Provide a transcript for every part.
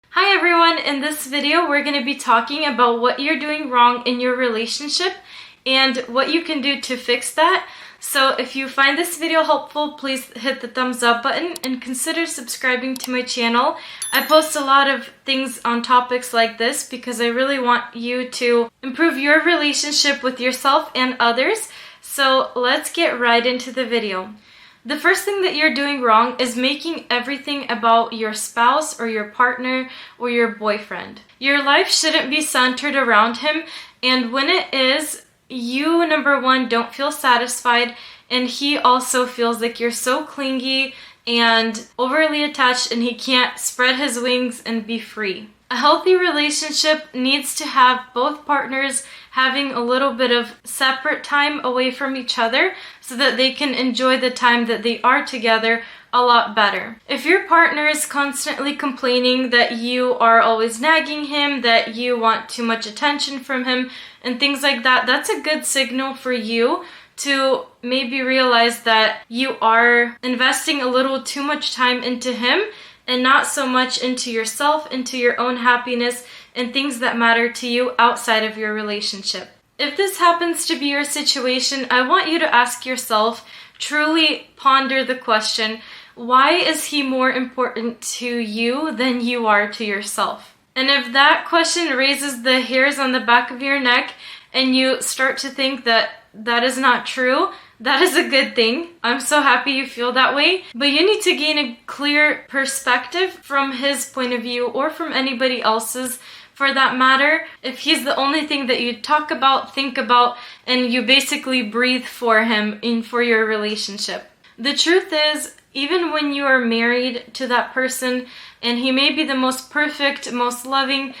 Hi everyone, in this video we're going to be talking about what you're doing wrong in your relationship and what you can do to fix that. So if you find this video helpful, please hit the thumbs up button and consider subscribing to my channel. I post a lot of things on topics like this because I really want you to improve your relationship with yourself and others. So let's get right into the video. The first thing that you're doing wrong is making everything about your spouse or your partner or your boyfriend. Your life shouldn't be centered around him, and when it is, you, number one, don't feel satisfied, and he also feels like you're so clingy and overly attached and he can't spread his wings and be free. A healthy relationship needs to have both partners having a little bit of separate time away from each other so that they can enjoy the time that they are together a lot better. If your partner is constantly complaining that you are always nagging him, that you want too much attention from him, and things like that, that's a good signal for you to maybe realize that you are investing a little too much time into him and not so much into yourself, into your own happiness, and things that matter to you outside of your relationship. If this happens to be your situation, I want you to ask yourself, truly ponder the question, why is he more important to you than you are to yourself? And if that question raises the hairs on the back of your neck and you start to think that that is not true, that is a good thing. I'm so happy you feel that way. But you need to gain a clear perspective from his point of view or from anybody else's for that matter. If he's the only thing that you talk about, think about, and you basically breathe for him and for your relationship. The truth is, even when you are married to that person and he may be the most perfect, most loving,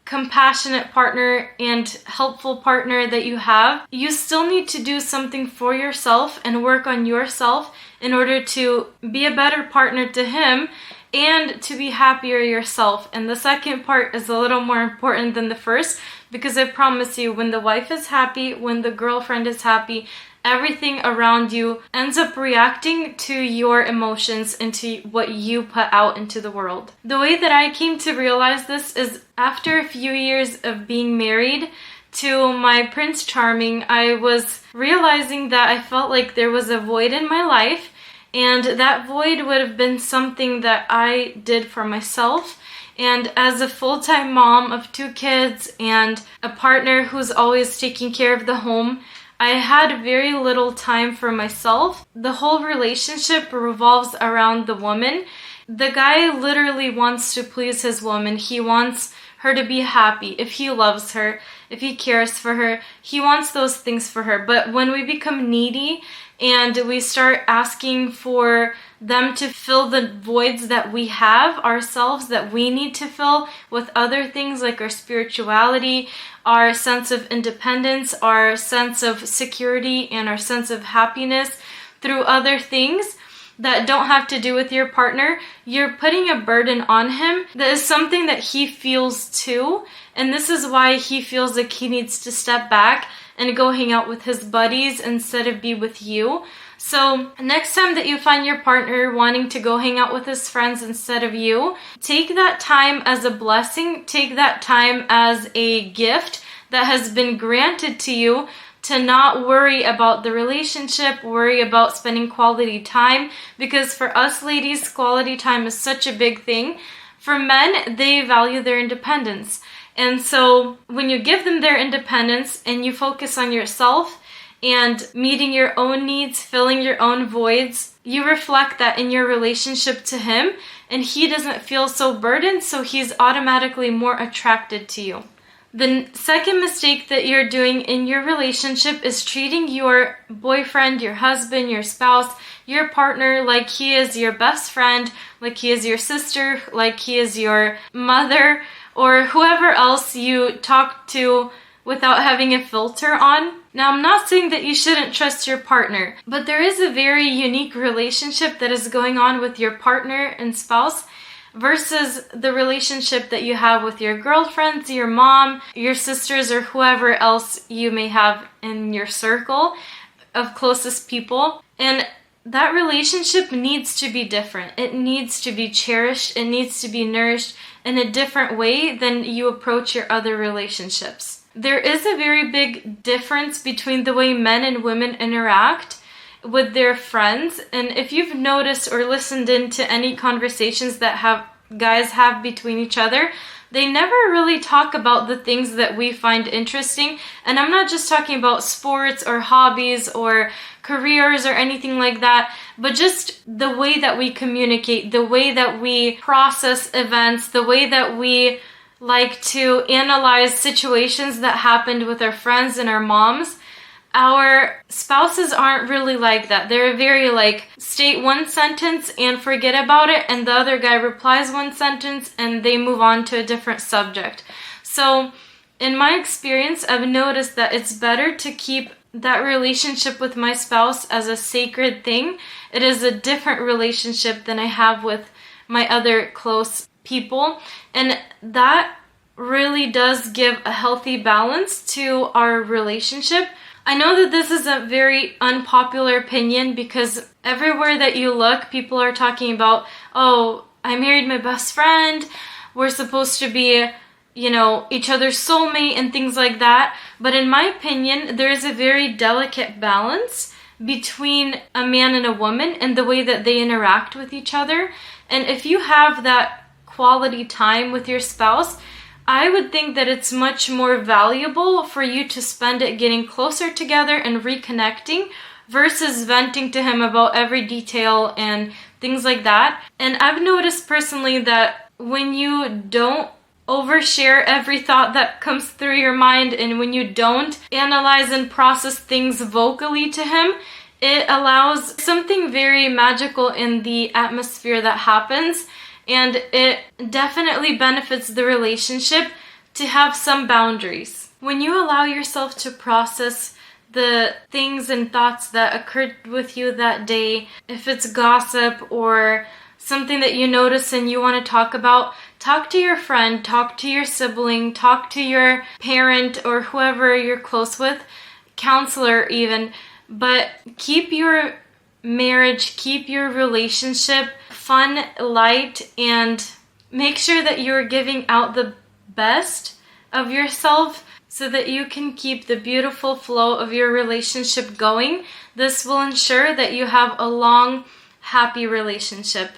compassionate partner and helpful partner that you have, you still need to do something for yourself and work on yourself in order to be a better partner to him and to be happier yourself. And the second part is a little more important than the first, because I promise you, when the wife is happy, when the girlfriend is happy, everything around you ends up reacting to your emotions and to what you put out into the world. The way that I came to realize this is after a few years of being married to my Prince Charming, I was realizing that I felt like there was a void in my life, and that void would have been something that I did for myself. And as a full-time mom of 2 kids and a partner who's always taking care of the home, I had very little time for myself. The whole relationship revolves around the woman. The guy literally wants to please his woman. He wants her to be happy. If he loves her, if he cares for her, he wants those things for her. But when we become needy and we start asking for them to fill the voids that we have ourselves, that we need to fill with other things like our spirituality, our sense of independence, our sense of security, and our sense of happiness through other things that don't have to do with your partner, you're putting a burden on him that is something that he feels too. And this is why he feels like he needs to step back and go hang out with his buddies instead of be with you. So next time that you find your partner wanting to go hang out with his friends instead of you, take that time as a blessing, take that time as a gift that has been granted to you to not worry about the relationship, worry about spending quality time, because for us ladies, quality time is such a big thing. For men, they value their independence. And so when you give them their independence and you focus on yourself and meeting your own needs, filling your own voids, you reflect that in your relationship to him, and he doesn't feel so burdened, so he's automatically more attracted to you. The second mistake that you're doing in your relationship is treating your boyfriend, your husband, your spouse, your partner like he is your best friend, like he is your sister, like he is your mother, or whoever else you talk to without having a filter on. Now, I'm not saying that you shouldn't trust your partner, but there is a very unique relationship that is going on with your partner and spouse versus the relationship that you have with your girlfriends, your mom, your sisters, or whoever else you may have in your circle of closest people. And that relationship needs to be different. It needs to be cherished. It needs to be nourished in a different way than you approach your other relationships. There is a very big difference between the way men and women interact with their friends. And if you've noticed or listened into any conversations that guys have between each other, they never really talk about the things that we find interesting. And I'm not just talking about sports or hobbies or careers or anything like that, but just the way that we communicate, the way that we process events, the way that we like to analyze situations that happened with our friends and our moms. Our spouses aren't really like that. They're very like, state one sentence and forget about it, and the other guy replies one sentence and they move on to a different subject. So in my experience, I've noticed that it's better to keep that relationship with my spouse as a sacred thing. It is a different relationship than I have with my other close people, and that really does give a healthy balance to our relationship. I know that this is a very unpopular opinion because everywhere that you look, people are talking about, oh, I married my best friend, we're supposed to be, each other's soulmate and things like that. But in my opinion, there is a very delicate balance between a man and a woman and the way that they interact with each other. And if you have that quality time with your spouse, I would think that it's much more valuable for you to spend it getting closer together and reconnecting versus venting to him about every detail and things like that. And I've noticed personally that when you don't overshare every thought that comes through your mind, and when you don't analyze and process things vocally to him, it allows something very magical in the atmosphere that happens. And it definitely benefits the relationship to have some boundaries. When you allow yourself to process the things and thoughts that occurred with you that day, if it's gossip or something that you notice and you want to talk about, talk to your friend, talk to your sibling, talk to your parent or whoever you're close with, counselor even, but keep your marriage, keep your relationship fun, light, and make sure that you're giving out the best of yourself so that you can keep the beautiful flow of your relationship going. This will ensure that you have a long, happy relationship.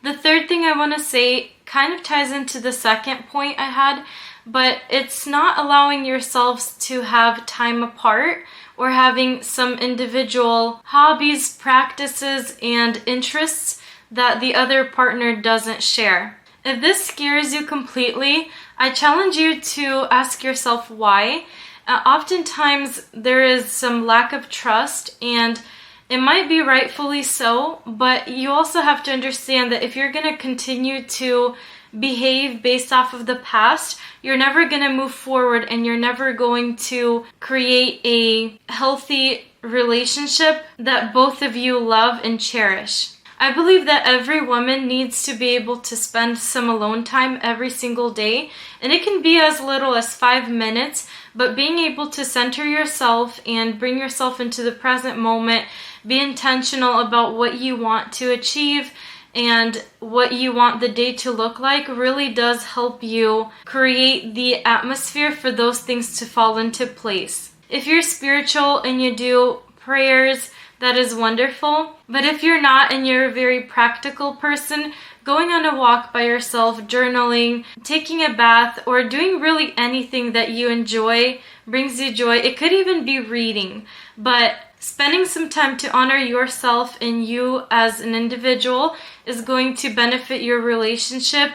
The third thing I want to say kind of ties into the second point I had, but it's not allowing yourselves to have time apart or having some individual hobbies, practices, and interests that the other partner doesn't share. If this scares you completely, I challenge you to ask yourself why. Oftentimes there is some lack of trust, and it might be rightfully so, but you also have to understand that if you're going to continue to behave based off of the past, you're never going to move forward and you're never going to create a healthy relationship that both of you love and cherish. I believe that every woman needs to be able to spend some alone time every single day, and it can be as little as 5 minutes, but being able to center yourself and bring yourself into the present moment, be intentional about what you want to achieve and what you want the day to look like, really does help you create the atmosphere for those things to fall into place. If you're spiritual and you do prayers, that is wonderful. But if you're not and you're a very practical person, going on a walk by yourself, journaling, taking a bath, or doing really anything that you enjoy, brings you joy. It could even be reading, but spending some time to honor yourself and you as an individual is going to benefit your relationship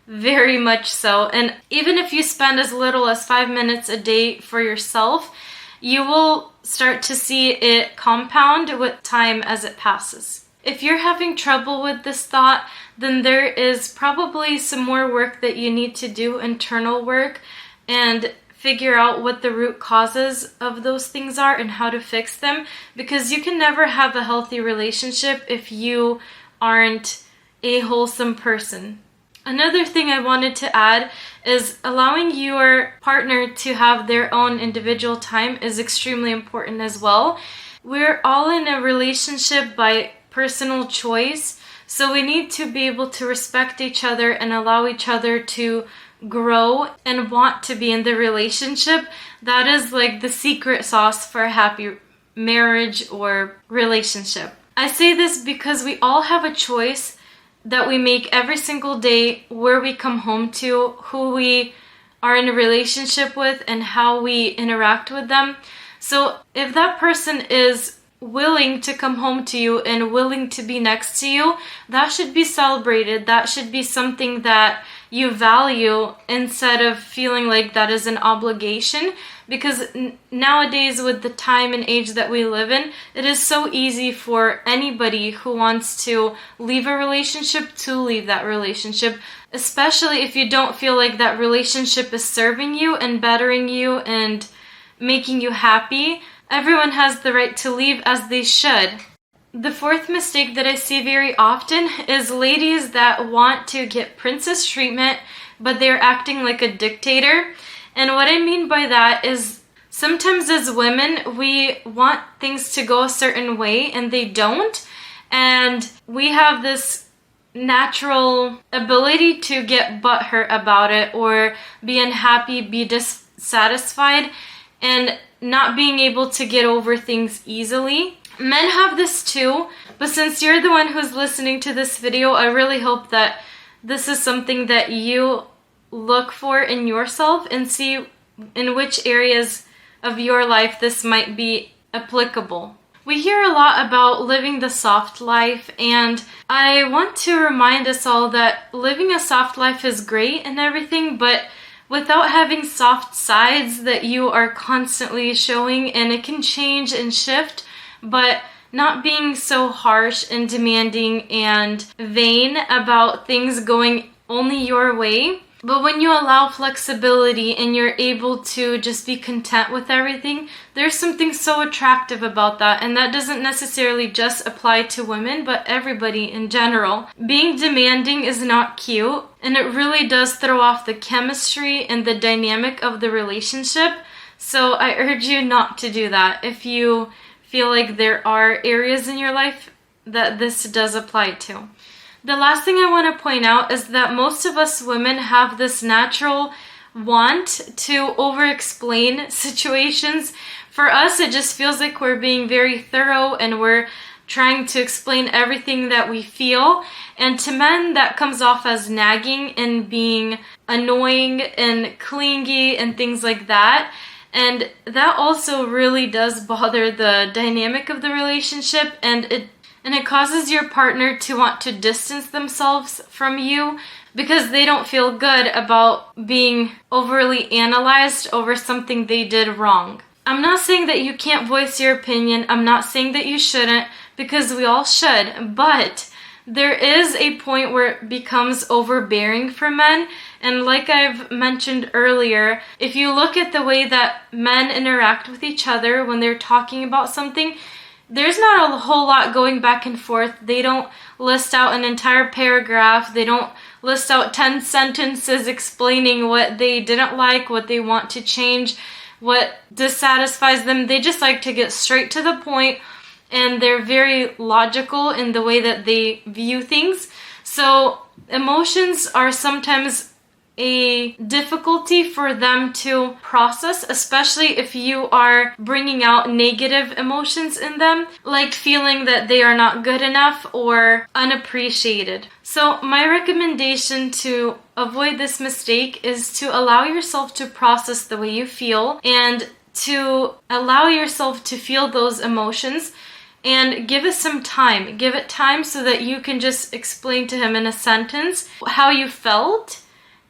very much so. And even if you spend as little as 5 minutes a day for yourself, you will start to see it compound with time as it passes. If you're having trouble with this thought, then there is probably some more work that you need to do, internal work, and figure out what the root causes of those things are and how to fix them, because you can never have a healthy relationship if you aren't a wholesome person. Another thing I wanted to add is allowing your partner to have their own individual time is extremely important as well. We're all in a relationship by personal choice. So we need to be able to respect each other and allow each other to grow and want to be in the relationship. That is like the secret sauce for a happy marriage or relationship. I say this because we all have a choice that we make every single day, where we come home to, who we are in a relationship with, and how we interact with them. So if that person is willing to come home to you and willing to be next to you, that should be celebrated. That should be something that you value, instead of feeling like that is an obligation. Because nowadays, with the time and age that we live in, it is so easy for anybody who wants to leave a relationship to leave that relationship, especially if you don't feel like that relationship is serving you and bettering you and making you happy. Everyone has the right to leave, as they should. The fourth mistake that I see very often is ladies that want to get princess treatment, but they're acting like a dictator. And what I mean by that is, sometimes as women, we want things to go a certain way and they don't. And we have this natural ability to get butthurt about it, or be unhappy, be dissatisfied, and not being able to get over things easily. Men have this too, but since you're the one who's listening to this video, I really hope that this is something that you look for in yourself and see in which areas of your life this might be applicable. We hear a lot about living the soft life, and I want to remind us all that living a soft life is great and everything, but without having soft sides that you are constantly showing, and it can change and shift, but not being so harsh and demanding and vain about things going only your way. But when you allow flexibility and you're able to just be content with everything, there's something so attractive about that. And that doesn't necessarily just apply to women, but everybody in general. Being demanding is not cute, and it really does throw off the chemistry and the dynamic of the relationship. So I urge you not to do that if you feel like there are areas in your life that this does apply to. The last thing I want to point out is that most of us women have this natural want to over-explain situations. For us, it just feels like we're being very thorough and we're trying to explain everything that we feel. And to men, that comes off as nagging and being annoying and clingy and things like that. And that also really does bother the dynamic of the relationship, and it causes your partner to want to distance themselves from you because they don't feel good about being overly analyzed over something they did wrong. I'm not saying that you can't voice your opinion. I'm not saying that you shouldn't, because we all should, but there is a point where it becomes overbearing for men. And like I've mentioned earlier, if you look at the way that men interact with each other when they're talking about something, there's not a whole lot going back and forth. They don't list out an entire paragraph. They don't list out 10 sentences explaining what they didn't like, what they want to change, what dissatisfies them. They just like to get straight to the point, and they're very logical in the way that they view things. So emotions are sometimes a difficulty for them to process, especially if you are bringing out negative emotions in them, like feeling that they are not good enough or unappreciated. So my recommendation to avoid this mistake is to allow yourself to process the way you feel and to allow yourself to feel those emotions, and give it some time. Give it time so that you can just explain to him in a sentence how you felt,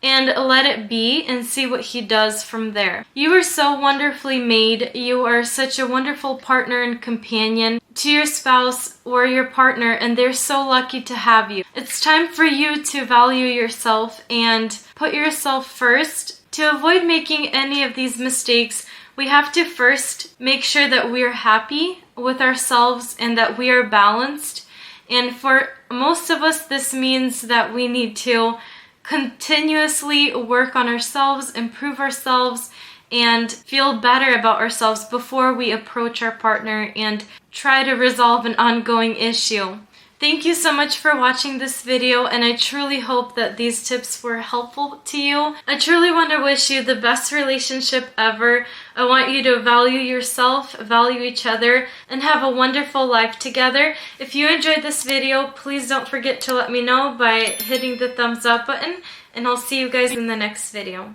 and let it be and see what he does from there. You are so wonderfully made. You are such a wonderful partner and companion to your spouse or your partner, and they're so lucky to have you. It's time for you to value yourself and put yourself first. To avoid making any of these mistakes, we have to first make sure that we're happy with ourselves and that we are balanced. And for most of us, this means that we need to continuously work on ourselves, improve ourselves, and feel better about ourselves before we approach our partner and try to resolve an ongoing issue. Thank you so much for watching this video, and I truly hope that these tips were helpful to you. I truly want to wish you the best relationship ever. I want you to value yourself, value each other, and have a wonderful life together. If you enjoyed this video, please don't forget to let me know by hitting the thumbs up button, and I'll see you guys in the next video.